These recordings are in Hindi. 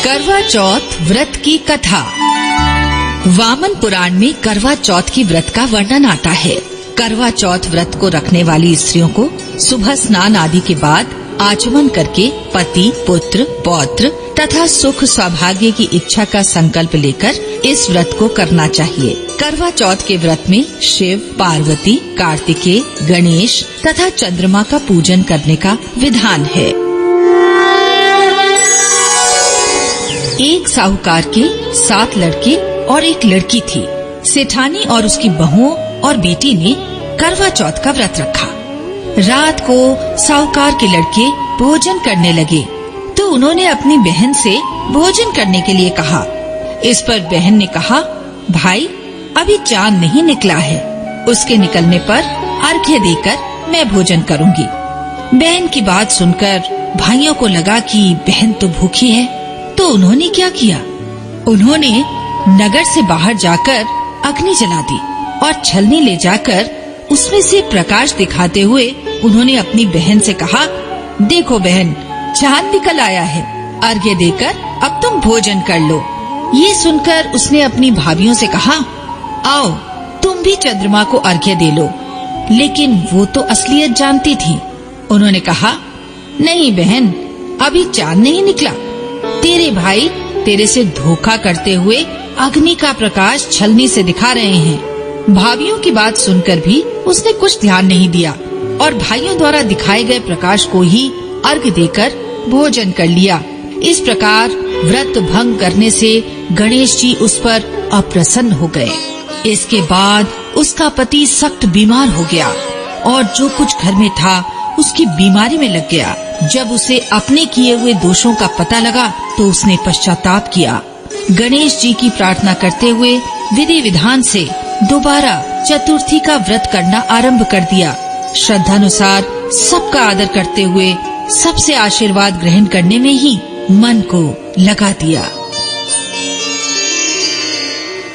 करवा चौथ व्रत की कथा। वामन पुराण में करवा चौथ की व्रत का वर्णन आता है। करवा चौथ व्रत को रखने वाली स्त्रियों को सुबह स्नान आदि के बाद आचमन करके पति, पुत्र, पौत्र तथा सुख सौभाग्य की इच्छा का संकल्प लेकर इस व्रत को करना चाहिए। करवा चौथ के व्रत में शिव, पार्वती, कार्तिकेय, गणेश तथा चंद्रमा का पूजन करने का विधान है। एक साहूकार के 7 लड़के और एक लड़की थी। सेठानी और उसकी बहुओं और बेटी ने करवा चौथ का व्रत रखा। रात को साहूकार के लड़के भोजन करने लगे तो उन्होंने अपनी बहन से भोजन करने के लिए कहा। इस पर बहन ने कहा, भाई अभी चांद नहीं निकला है, उसके निकलने पर अर्घ्य देकर मैं भोजन करूंगी। बहन की बात सुनकर भाइयों को लगा कि बहन तो भूखी है, तो उन्होंने क्या किया, उन्होंने नगर से बाहर जाकर अग्नि जला दी और छलनी ले जाकर उसमें से प्रकाश दिखाते हुए उन्होंने अपनी बहन से कहा, देखो बहन, चांद निकल आया है, अर्घ्य देकर अब तुम भोजन कर लो। ये सुनकर उसने अपनी भाभियों से कहा, आओ तुम भी चंद्रमा को अर्घ्य दे लो। लेकिन वो तो असलियत जानती थी। उन्होंने कहा, नहीं बहन, अभी चांद नहीं निकला, तेरे भाई तेरे से धोखा करते हुए अग्नि का प्रकाश छलनी से दिखा रहे हैं। भाभियों की बात सुनकर भी उसने कुछ ध्यान नहीं दिया और भाइयों द्वारा दिखाए गए प्रकाश को ही अर्घ्य देकर भोजन कर लिया। इस प्रकार व्रत भंग करने से गणेश जी उस पर अप्रसन्न हो गए। इसके बाद उसका पति सख्त बीमार हो गया और जो कुछ घर में था उसकी बीमारी में लग गया। जब उसे अपने किए हुए दोषों का पता लगा तो उसने पश्चाताप किया। गणेश जी की प्रार्थना करते हुए विधि विधान से दोबारा चतुर्थी का व्रत करना आरंभ कर दिया। श्रद्धानुसार सबका आदर करते हुए सबसे आशीर्वाद ग्रहण करने में ही मन को लगा दिया।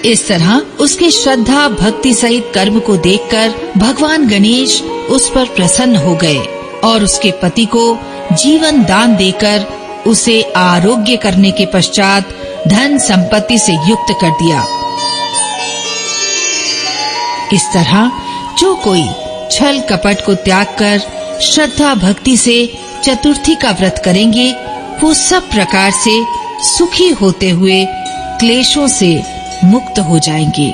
इस तरह उसके श्रद्धा भक्ति सहित कर्म को देखकर भगवान गणेश उस पर प्रसन्न हो गए और उसके पति को जीवन दान देकर उसे आरोग्य करने के पश्चात धन संपत्ति से युक्त कर दिया। इस तरह जो कोई छल कपट को त्याग कर श्रद्धा भक्ति से चतुर्थी का व्रत करेंगे, वो सब प्रकार से सुखी होते हुए क्लेशों से मुक्त हो जाएंगे।